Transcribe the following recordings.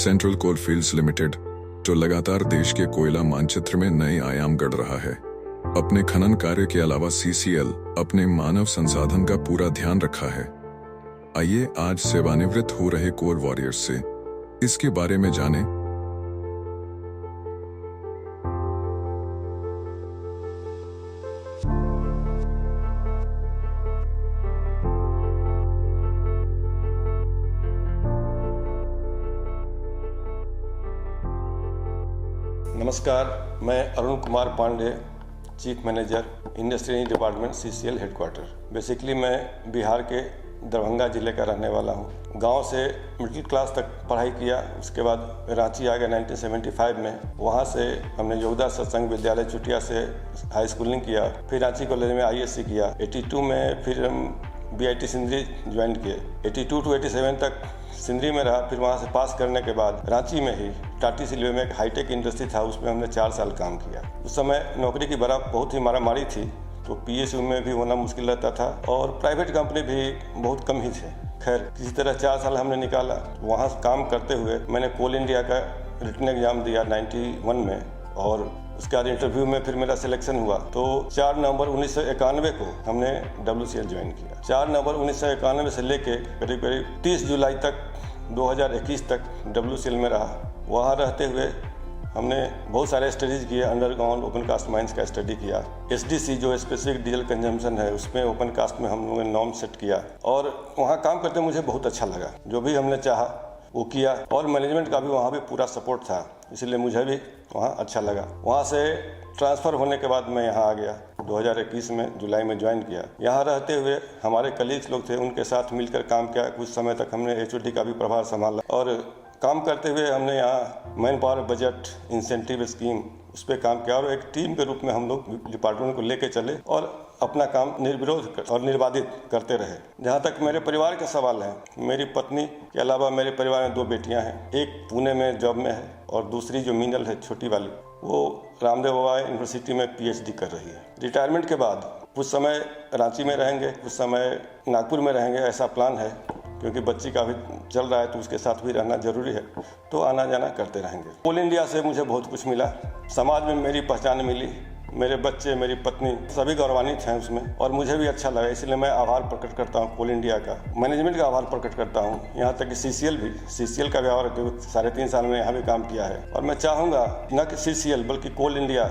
Central coalfields limited, जो लगातार देश के कोयला मानचित्र में नए आयाम गढ़ रहा है, अपने खनन कार्य के अलावा CCL अपने मानव संसाधन का पूरा ध्यान रखा है। आइए आज सेवानिवृत्त हो रहे कोर वॉरियर्स से इसके बारे में जानें। नमस्कार, मैं Arun Kumar Pandey, chief manager industrial department CCL headquarter. Basically मैं बिहार के दरभंगा ज़िले का रहने वाला हूँ। गांव से मिडिल क्लास तक पढ़ाई किया, उसके बाद रांची आ गया 1975 में। वहाँ से हमने योगदा सत्संग विद्यालय चुटिया से हाई स्कूलिंग किया, फिर रांची कॉलेज में ISC किया। 82 में फिर हम BIT सिंदरी ज्वाइन किए। 82 to 87 तक सिंदरी में रहा। फिर वहाँ से पास करने के बाद रांची में ही टाटी सिल्वे में एक हाईटेक इंडस्ट्री था, उसमें हमने 4 साल काम किया। उस समय नौकरी की बहुत ही मारामारी थी, तो PSU में भी होना मुश्किल रहता था और प्राइवेट कंपनी भी बहुत कम ही थे। खैर, किसी तरह 4 साल हमने निकाला। वहाँ काम करते हुए मैंने कोल इंडिया का रिटन एग्जाम दिया 91 में, और उसके बाद इंटरव्यू में फिर मेरा सिलेक्शन हुआ। तो 4 नवंबर 1991 को हमने WCL ज्वाइन किया। 4 नवंबर 1991 से लेके करीब 30 जुलाई तक 2021 तक WCL में रहा। वहाँ रहते हुए हमने बहुत सारे स्टडीज़ किए। अंडरग्राउंड ओपन कास्ट माइंस का स्टडी किया। SDC जो स्पेसिफिक डीजल कंजम्पशन है, उसमें ओपन कास्ट में हम लोगों ने नॉर्म सेट किया, और वहाँ काम करते मुझे बहुत अच्छा लगा। जो भी हमने चाहा वो किया, और मैनेजमेंट का भी वहाँ भी पूरा सपोर्ट था, इसलिए मुझे भी वहाँ अच्छा लगा। वहाँ से ट्रांसफ़र होने के बाद मैं यहाँ आ गया। 2021 में जुलाई में ज्वाइन किया। यहाँ रहते हुए हमारे कलीग्स लोग थे, उनके साथ मिलकर काम किया। कुछ समय तक हमने HOD का भी प्रभार संभाला, और काम करते हुए हमने यहाँ man power budget incentive scheme उस पर काम किया, और एक टीम के रूप में हम लोग डिपार्टमेंट को लेके चले और अपना काम निर्विरोध और निर्बाधित करते रहे। जहाँ तक मेरे परिवार के सवाल हैं, मेरी पत्नी के अलावा मेरे परिवार में 2 बेटियाँ हैं। एक पुणे में जॉब में है, और दूसरी जो मीनल है छोटी वाली, वो रामदेव बाबा यूनिवर्सिटी में PhD कर रही है। रिटायरमेंट के बाद कुछ समय रांची में रहेंगे, कुछ समय नागपुर में रहेंगे, ऐसा प्लान है, क्योंकि बच्ची का भी चल रहा है तो उसके साथ भी रहना जरूरी है, तो आना जाना करते रहेंगे। कोल इंडिया से मुझे बहुत कुछ मिला। समाज में मेरी पहचान मिली, मेरे बच्चे, मेरी पत्नी सभी गौरवान्वित हैं उसमें, और मुझे भी अच्छा लगा। इसलिए मैं आभार प्रकट करता हूँ कोल इंडिया का, मैनेजमेंट का आभार प्रकट करता हूँ। यहाँ तक कि CCL का भी आभार, 3.5 साल में यहाँ भी काम किया है। और मैं चाहूँगा न कि CCL बल्कि कोल इंडिया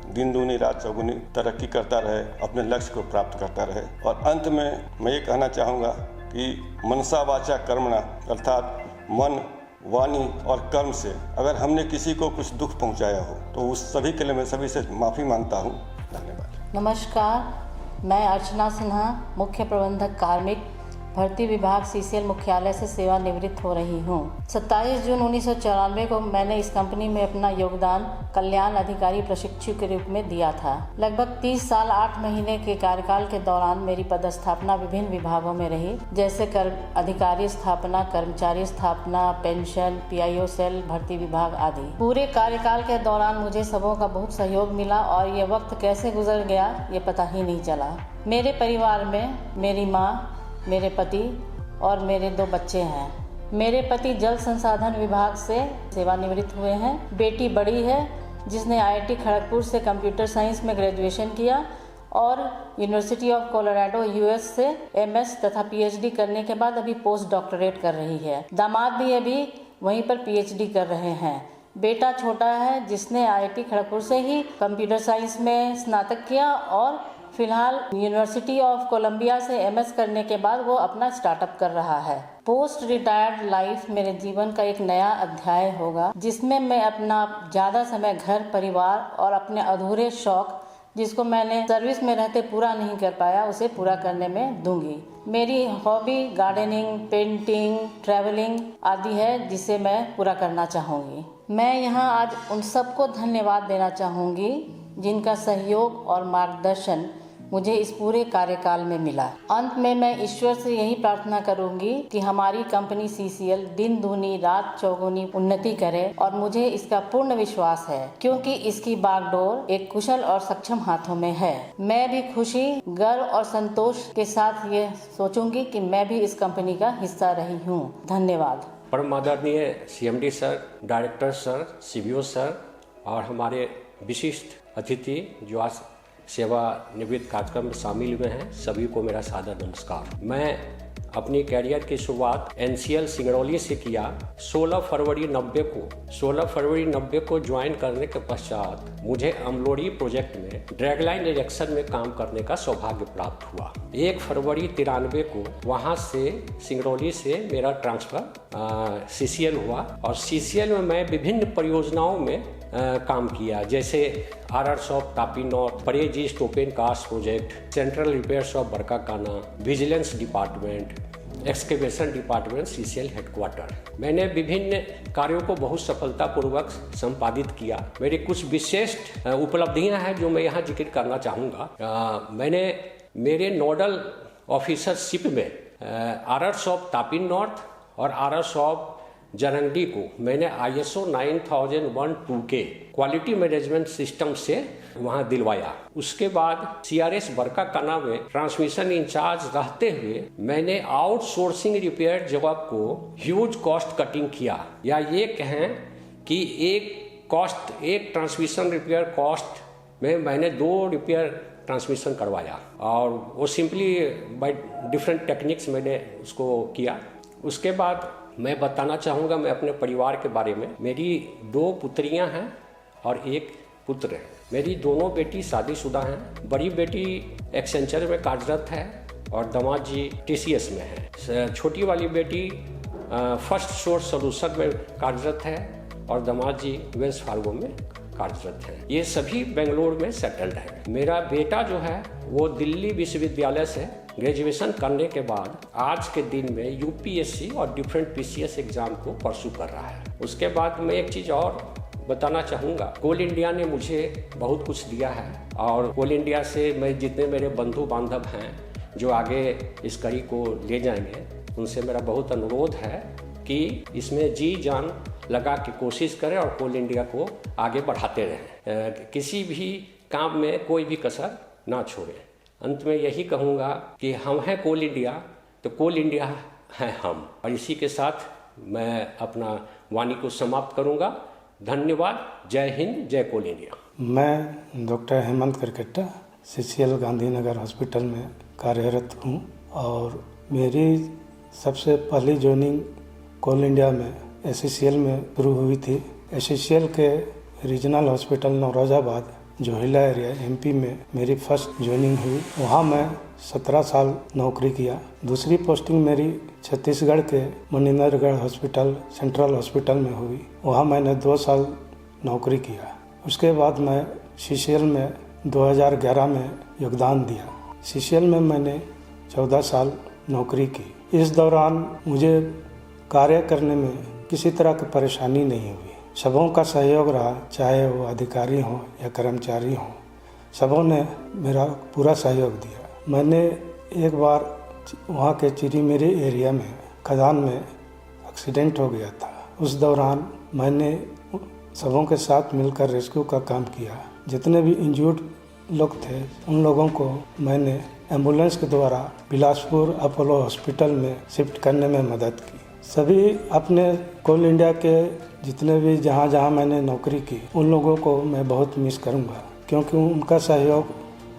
दिन दूनी रात चौगुनी तरक्की करता रहे, अपने लक्ष्य को प्राप्त करता रहे। और अंत में मैं ये कहना चाहूँगा कि मनसा वाचा कर्मणा, अर्थात मन, वाणी और कर्म से अगर हमने किसी को कुछ दुख पहुंचाया हो तो उस सभी के लिए मैं सभी से माफ़ी मांगता हूं। धन्यवाद। नमस्कार, मैं अर्चना सिन्हा, मुख्य प्रबंधक कार्मिक, भर्ती विभाग CCL मुख्यालय से सेवानिवृत्त हो रही हूँ। 27 जून 1994 को मैंने इस कंपनी में अपना योगदान कल्याण अधिकारी प्रशिक्षु के रूप में दिया था। लगभग 30 साल 8 महीने के कार्यकाल के दौरान मेरी पदस्थापना विभिन्न विभागों में रही, जैसे अधिकारी स्थापना, कर्मचारी स्थापना, पेंशन, PIO सेल, भर्ती विभाग आदि। पूरे कार्यकाल के दौरान मुझे सबों का बहुत सहयोग मिला, और ये वक्त कैसे गुजर गया ये पता ही नहीं चला। मेरे परिवार में मेरी माँ, मेरे पति और मेरे 2 बच्चे हैं। मेरे पति जल संसाधन विभाग से सेवानिवृत्त हुए हैं। बेटी बड़ी है, जिसने IIT खड़गपुर से कंप्यूटर साइंस में ग्रेजुएशन किया, और यूनिवर्सिटी ऑफ कोलोराडो US से MS तथा PhD करने के बाद अभी पोस्ट डॉक्टरेट कर रही है। दामाद भी अभी वहीं पर PhD कर रहे हैं। बेटा छोटा है, जिसने IIT खड़गपुर से ही कंप्यूटर साइंस में स्नातक किया, और फिलहाल यूनिवर्सिटी ऑफ कोलंबिया से MS करने के बाद वो अपना स्टार्टअप कर रहा है। पोस्ट रिटायर्ड लाइफ मेरे जीवन का एक नया अध्याय होगा, जिसमें मैं अपना ज़्यादा समय घर, परिवार और अपने अधूरे शौक, जिसको मैंने सर्विस में रहते पूरा नहीं कर पाया, उसे पूरा करने में दूंगी। मेरी हॉबी गार्डनिंग, पेंटिंग, ट्रैवलिंग आदि है, जिसे मैं पूरा करना चाहूँगी। मैं यहाँ आज उन सबको धन्यवाद देना चाहूँगी जिनका सहयोग और मार्गदर्शन मुझे इस पूरे कार्यकाल में मिला। अंत में मैं ईश्वर से यही प्रार्थना करूंगी कि हमारी कंपनी CCL दिन दूनी रात चौगुनी उन्नति करे, और मुझे इसका पूर्ण विश्वास है, क्योंकि इसकी बागडोर एक कुशल और सक्षम हाथों में है। मैं भी खुशी, गर्व और संतोष के साथ ये सोचूंगी कि मैं भी इस कंपनी का हिस्सा रही हूँ। धन्यवाद। परम आदरणीय CMD sir, director sir, CBO sir और हमारे विशिष्ट अतिथि जो आज सेवानिवृत्त कार्यक्रम में शामिल हुए हैं, सभी को मेरा सादर नमस्कार। मैं अपनी कैरियर की शुरुआत NCL सिंगरौली से किया। 16 फरवरी 90 को ज्वाइन करने के पश्चात मुझे अमलोड़ी प्रोजेक्ट में ड्रैगलाइन इंजेक्शन में काम करने का सौभाग्य प्राप्त हुआ। 1 फरवरी 93 को वहां से सिंगरौली से मेरा ट्रांसफ़र CCL हुआ और CCL में मैं विभिन्न परियोजनाओं में काम किया, जैसे RRS of Tapi north, Pareji स्टोपेन cast project, central repairs of Barkakana, vigilance department, excavation department, CCL headquarter. मैंने विभिन्न कार्यों को बहुत सफलतापूर्वक संपादित किया। मेरी कुछ विशिष्ट उपलब्धियां हैं जो मैं यहाँ जिक्र करना चाहूँगा। मैंने मेरे नोडल ऑफिसरशिप में RRS ऑफ तापी नॉर्थ और RRS ऑफ जरंडी को मैंने ISO 9001-2 के क्वालिटी मैनेजमेंट सिस्टम से वहां दिलवाया। उसके बाद CRS बरकाकाना में ट्रांसमिशन इंचार्ज रहते हुए मैंने आउटसोर्सिंग रिपेयर जॉब को ह्यूज कॉस्ट कटिंग किया, या ये कहें कि एक ट्रांसमिशन रिपेयर कॉस्ट में मैंने 2 रिपेयर ट्रांसमिशन करवाया और वो सिंपली बाय डिफरेंट टेक्निक्स मैंने उसको किया। उसके बाद मैं बताना चाहूँगा मैं अपने परिवार के बारे में। मेरी 2 पुत्रियाँ हैं और 1 पुत्र है। मेरी दोनों बेटी शादीशुदा हैं। बड़ी बेटी एक्सेंचर में कार्यरत है और दामाद जी TCS में है। छोटी वाली बेटी फर्स्ट सोर्स सॉल्यूशन में कार्यरत है और दामाद जी वेल्स फार्गो में कार्यरत है। ये सभी बेंगलोर में सेटल्ड है। मेरा बेटा जो है वो दिल्ली विश्वविद्यालय से ग्रेजुएशन करने के बाद आज के दिन में UPSC और डिफरेंट PCS एग्जाम को परसू कर रहा है। उसके बाद मैं एक चीज़ और बताना चाहूँगा, कोल इंडिया ने मुझे बहुत कुछ दिया है और कोल इंडिया से मैं जितने मेरे बंधु बांधव हैं जो आगे इस कड़ी को ले जाएंगे, उनसे मेरा बहुत अनुरोध है कि इसमें जी जान लगा के कोशिश करें और कोल इंडिया को आगे बढ़ाते रहें। किसी भी काम में कोई भी कसर ना छोड़ें। अंत में यही कहूँगा कि हम हैं कोल इंडिया तो कोल इंडिया है हम। और इसी के साथ मैं अपना वाणी को समाप्त करूँगा। धन्यवाद। Jai Hind, Jai Coal India. मैं doctor Hemant Karkatta CCL Gandhinagar hospital में कार्यरत हूँ और मेरी सबसे पहली ज्वाइनिंग कोल इंडिया में SCCL में शुरू हुई थी। SCCL के regional hospital Naurozabad Johila area MP में मेरी फर्स्ट ज्वाइनिंग हुई। वहाँ मैं 17 साल नौकरी किया। दूसरी पोस्टिंग मेरी छत्तीसगढ़ के मनिंदरगढ़ हॉस्पिटल सेंट्रल हॉस्पिटल में हुई। वहाँ मैंने 2 साल नौकरी किया। उसके बाद मैं CCL में 2011 में योगदान दिया। CCL में मैंने 14 साल नौकरी की। इस दौरान मुझे कार्य करने में किसी तरह की परेशानी नहीं हुई। सबों का सहयोग रहा, चाहे वो अधिकारी हों या कर्मचारी हों, सबों ने मेरा पूरा सहयोग दिया। मैंने एक बार वहाँ के चिरीमेरी एरिया में खदान में एक्सीडेंट हो गया था। उस दौरान मैंने सबों के साथ मिलकर रेस्क्यू का काम किया। जितने भी इंजर्ड लोग थे उन लोगों को मैंने एम्बुलेंस के द्वारा बिलासपुर अपोलो हॉस्पिटल में शिफ्ट करने में मदद की। सभी अपने कोल इंडिया के जितने भी जहाँ मैंने नौकरी की उन लोगों को मैं बहुत मिस करूँगा, क्योंकि उनका सहयोग,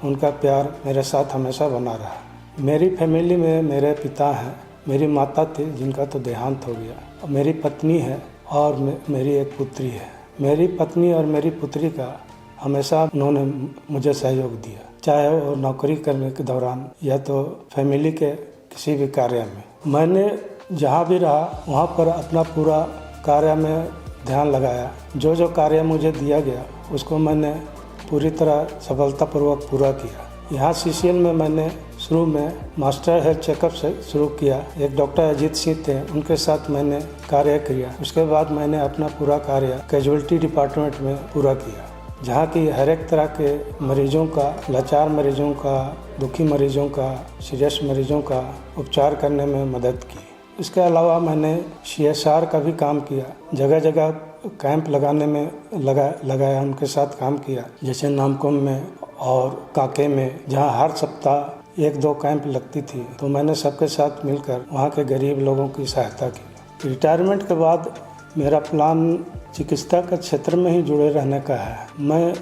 उनका प्यार मेरे साथ हमेशा बना रहा। मेरी फैमिली में मेरे पिता हैं, मेरी माता थी जिनका तो देहांत हो गया, मेरी पत्नी है और मेरी एक पुत्री है। मेरी पत्नी और मेरी पुत्री का हमेशा उन्होंने मुझे सहयोग दिया, चाहे वो नौकरी करने के दौरान या तो फैमिली के किसी भी कार्य में। मैंने जहाँ भी रहा वहाँ पर अपना पूरा कार्य में ध्यान लगाया। जो कार्य मुझे दिया गया उसको मैंने पूरी तरह सफलतापूर्वक पूरा किया। यहाँ CCL में मैंने शुरू में मास्टर हेल्थ चेकअप से शुरू किया। एक डॉक्टर अजीत सिंह थे, उनके साथ मैंने कार्य किया। उसके बाद मैंने अपना पूरा कार्य कैजुअलिटी डिपार्टमेंट में पूरा किया, जहाँ की हर एक तरह के मरीजों का, लाचार मरीजों का, दुखी मरीजों का, सीरियस मरीजों का उपचार करने में मदद की। इसके अलावा मैंने CSR का भी काम किया। जगह जगह कैंप लगाने में लगाया, उनके साथ काम किया, जैसे नामकुम में और काके में, जहाँ हर सप्ताह 1-2 कैंप लगती थी, तो मैंने सबके साथ मिलकर वहाँ के गरीब लोगों की सहायता की। रिटायरमेंट के बाद मेरा प्लान चिकित्सा के क्षेत्र में ही जुड़े रहने का है। मैं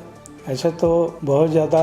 ऐसे तो बहुत ज़्यादा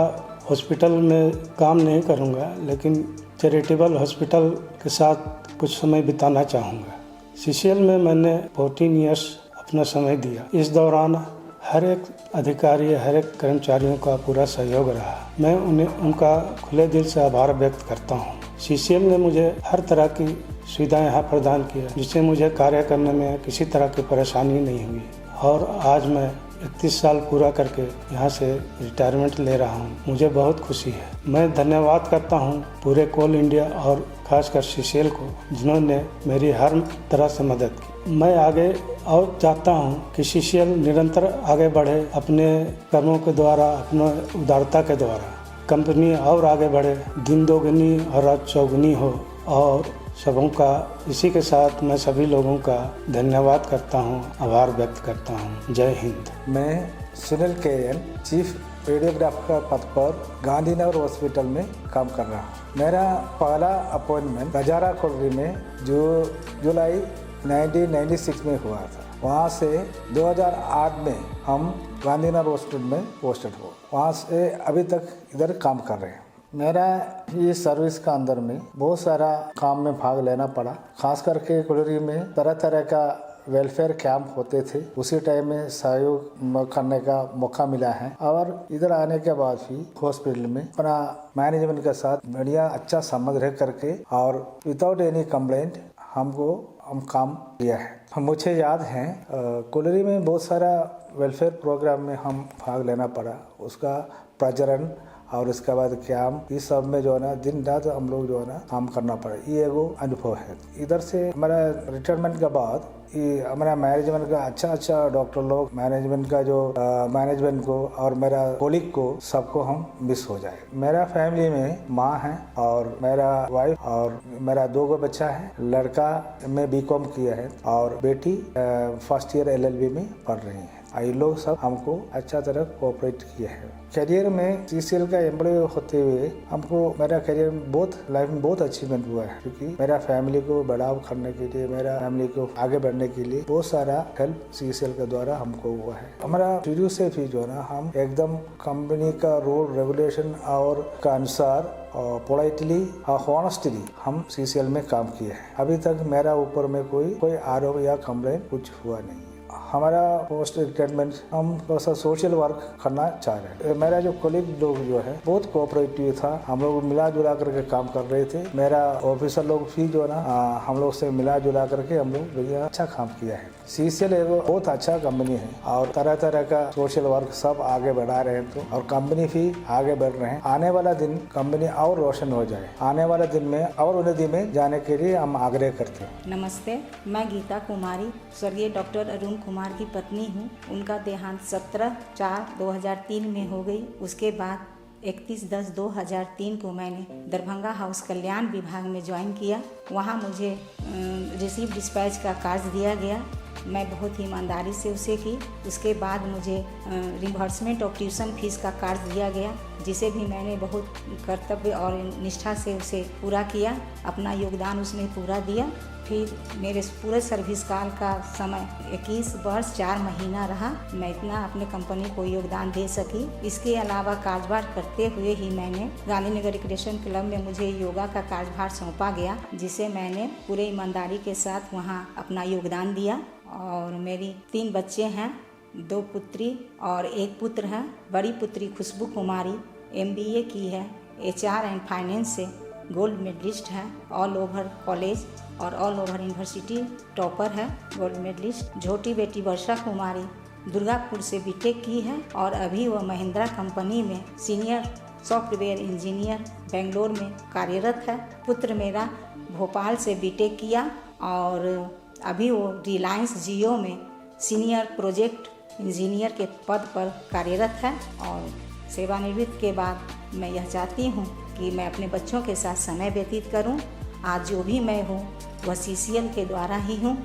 हॉस्पिटल में काम नहीं करूँगा, लेकिन चैरिटेबल हॉस्पिटल के साथ कुछ समय बिताना चाहूँगा। सीसीएल में मैंने 14 ईयर्स अपना समय दिया। इस दौरान हर एक अधिकारी, हर एक कर्मचारियों का पूरा सहयोग रहा। मैं उनका खुले दिल से आभार व्यक्त करता हूँ। सीसीएल ने मुझे हर तरह की सुविधाएं यहाँ प्रदान किया, जिससे मुझे कार्य करने में किसी तरह की परेशानी नहीं हुई। और आज मैं 31 साल पूरा करके यहाँ से रिटायरमेंट ले रहा हूँ। मुझे बहुत खुशी है। मैं धन्यवाद करता हूँ पूरे कोल इंडिया और खासकर सीसीएल को, जिन्होंने मेरी हर तरह से मदद की। मैं आगे और चाहता हूँ कि सीसीएल निरंतर आगे बढ़े, अपने कर्मों के द्वारा, अपने उदारता के द्वारा कंपनी और आगे बढ़े, दिन दोगुनी और रात चौगुनी हो। और सबों का इसी के साथ मैं सभी लोगों का धन्यवाद करता हूँ, आभार व्यक्त करता हूँ। जय हिंद। मैं सुनील KN चीफ रेडियोग्राफर पद पर गांधीनगर हॉस्पिटल में काम कर रहा हूँ। मेरा पहला अपॉइंटमेंट गजारा कोलरी में जो जुलाई 1996 में हुआ था। वहाँ से 2008 में हम गांधीनगर हॉस्पिटल में पोस्टेड हुए। वहाँ से अभी तक इधर काम कर रहे हैं। मेरा ये सर्विस का अंदर में बहुत सारा काम में भाग लेना पड़ा। खास करके कोलरी में तरह तरह का वेलफेयर कैंप होते थे, उसी टाइम में सहयोग करने का मौका मिला है। और इधर आने के बाद भी हॉस्पिटल में अपना मैनेजमेंट के साथ बढ़िया अच्छा संबंध रह करके और विदाउट एनी कंप्लेंट हम काम किया है। मुझे याद है कोलरी में बहुत सारा वेलफेयर प्रोग्राम में हम भाग लेना पड़ा। उसका प्रजनन और उसके बाद कैंप, इस सब में जो है ना दिन रात हम लोग जो है ना काम करना पड़ा। ये एगो अनुभव है। इधर से हमारा रिटायरमेंट के बाद ये हमारा मैनेजमेंट का अच्छा डॉक्टर लोग, मैनेजमेंट का जो मैनेजमेंट को और मेरा कोलिग को सबको हम मिस हो जाए। मेरा फैमिली में माँ है और मेरा वाइफ और मेरा 2 बच्चा है। लड़का में BCom किया है और बेटी फर्स्ट ईयर LLB में पढ़ रही है। ये लोग सब हमको अच्छा तरह कोऑपरेट किए हैं। करियर में सीसीएल का एम्प्लॉय होते हुए हमको मेरा करियर में लाइफ में बहुत अचीवमेंट हुआ है, क्योंकि मेरा फैमिली को बढ़ावा करने के लिए, मेरा फैमिली को आगे बढ़ने के लिए बहुत सारा हेल्प सीसीएल के द्वारा हमको हुआ है। हमारा शुरू से भी जो है ना हम एकदम कंपनी का रूल रेगुलेशन और का अनुसार और पोलाइटली और हॉनेस्टली हम सीसीएल में काम किए हैं। अभी तक मेरा ऊपर में कोई आरोप या कंप्लेंट कुछ हुआ नहीं। हमारा पोस्ट रिटायरमेंट हम थोड़ा सा सोशल वर्क करना चाह रहे हैं। मेरा जो कोलिग लोग जो है बहुत कोऑपरेटिव था। हम लोग मिला जुला करके काम कर रहे थे। मेरा ऑफिसर लोग भी जो है ना हम लोग से मिला जुला करके हम लोग बढ़िया अच्छा काम किया है। सीसीएल एक बहुत अच्छा कंपनी है और तरह तरह का सोशल वर्क सब आगे बढ़ा रहे हैं। तो और कंपनी भी आगे बढ़ रहे हैं। आने वाला दिन कंपनी और रोशन हो जाए, आने वाला दिन में और उन्नति में जाने के लिए हम आग्रह करते हैं। नमस्ते, मैं गीता कुमारी स्वर्गीय डॉक्टर अरुण कुमार की पत्नी हूँ। उनका देहांत 17/4/2003 में हो गई। उसके बाद 31/10/2003 को मैंने दरभंगा हाउस कल्याण विभाग में ज्वाइन किया। वहाँ मुझे रिसीव डिस्पैच का कार्य दिया गया। मैं बहुत ही ईमानदारी से उसे की। उसके बाद मुझे रिम्बर्समेंट ऑफ ट्यूशन फीस का कार्य दिया गया, जिसे भी मैंने बहुत कर्तव्य और निष्ठा से उसे पूरा किया। अपना योगदान उसने पूरा दिया। फिर मेरे पूरे सर्विस काल का समय 21 वर्ष 4 महीना रहा। मैं इतना अपने कंपनी को योगदान दे सकी। इसके अलावा कार्यभार करते हुए ही मैंने गांधीनगर रिक्रिएशन क्लब में मुझे योगा का कार्यभार सौंपा गया, जिसे मैंने पूरे ईमानदारी के साथ वहाँ अपना योगदान दिया। और मेरी 3 बच्चे हैं, 2 पुत्री और 1 पुत्र है। बड़ी पुत्री खुशबू कुमारी MBA की है, HR एंड फाइनेंस से गोल्ड मेडलिस्ट है, ऑल ओवर कॉलेज और ऑल ओवर यूनिवर्सिटी टॉपर है, गोल्ड मेडलिस्ट। छोटी बेटी वर्षा कुमारी दुर्गापुर से BTech की है और अभी वह महिंद्रा कंपनी में सीनियर सॉफ्टवेयर इंजीनियर बेंगलोर में कार्यरत है। पुत्र मेरा भोपाल से BTech किया और अभी वो रिलायंस जियो में सीनियर प्रोजेक्ट इंजीनियर के पद पर कार्यरत है। और सेवानिवृत्त के बाद मैं यह चाहती हूँ कि मैं अपने बच्चों के साथ समय व्यतीत करूँ। आज जो भी मैं हूँ वह CCL के द्वारा ही हूँ।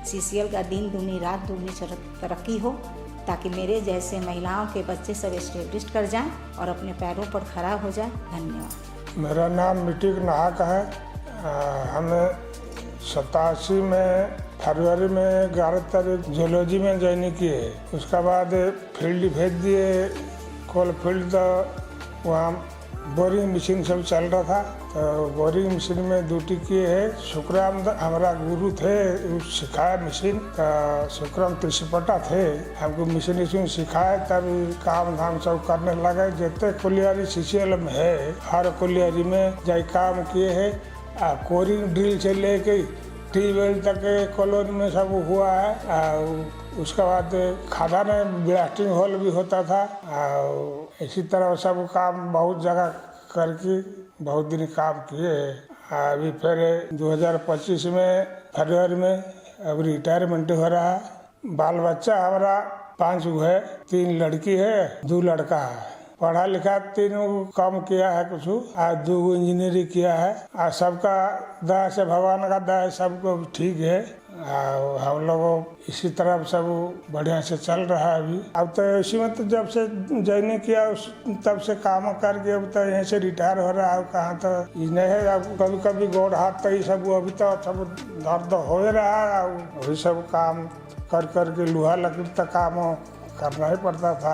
CCL का दिन दूनी रात दूनी तरक्की हो, ताकि मेरे जैसे महिलाओं के बच्चे सब एस्टेब्लिश कर जाएं और अपने पैरों पर खड़ा हो जाए। धन्यवाद। मेरा नाम मिटिक नाहक है। हमें 87 में फरवरी में 11 तारीख जूलॉजी में ज्वाइन किए। उसका बाद फील्ड भेज दिए कोल फील्ड, तो वहाँ बोरिंग मशीन सब चल रहा था, तो बोरिंग मशीन में ड्यूटी किए है। शुक्राम हमारा गुरु थे, सिखाए मशीन, तो शुक्राम त्रिशपटा थे, हमको मशीन सिखाए, तब काम धाम सब करने लगे। जितने कोलियारी सीसीएल में है, हर कोलियारी में जाए काम किए है। कोरिंग ड्रिल से लेके ट्यूबवेल तक कॉलोनी में सब हुआ है। उसके बाद खादान में ब्लास्टिंग होल भी होता था, और इसी तरह सब काम बहुत जगह करके बहुत दिन काम किए। अभी फिर 2025 में फरवरी में अब रिटायरमेंट हो रहा है। बाल बच्चा हमारा 5 है, 3 लड़की है, 2 लड़का है। पढ़ा लिखा तीनों काम किया है, कुछ 2 इंजीनियरिंग किया है। सबका दया से, भगवान का दया सबको ठीक है। हम लोग इसी तरह सब बढ़िया से चल रहा है। अभी अब तो इसी में तो जब से ज्वाइन किया तब से काम करके अब तो यहीं से रिटायर हो रहा है। कहाँ तो नहीं है, अब कभी कभी गोड़ हाथ तो ये सब अभी तो सब दर्द हो रहा है। वही सब काम कर करके लोहा लकड़ी तक काम करना ही पड़ता था।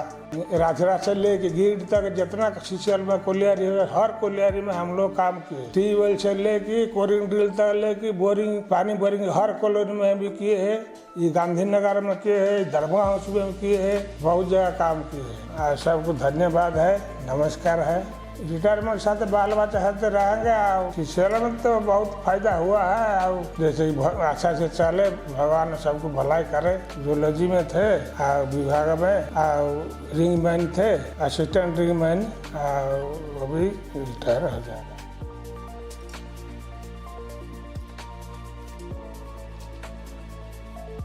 राजरा से लेके गिर तक जितना सीसीएल में कोलियारी है, हर कोलियारी में हम लोग काम किए। ट्यूबवेल से लेके कोरिंग ड्रिल तक लेके बोरिंग, पानी बोरिंग हर कॉलोनी में भी किए हैं। ये गांधीनगर में किए हैं, दरभंगा हाउस में किए हैं, बहुत जगह काम किए हैं। सबको धन्यवाद है, नमस्कार है। रिटायरमेंट साथ बाल बच्चा साथ रहेंगे। सीसीएल में तो बहुत फायदा हुआ है, और जैसे अच्छा से चले, भगवान सबको भलाई करे। जूलॉजी में थे, विभाग में रिंग मैन थे, असिस्टेंट रिंग मैन, अभी रिटायर हो जाए।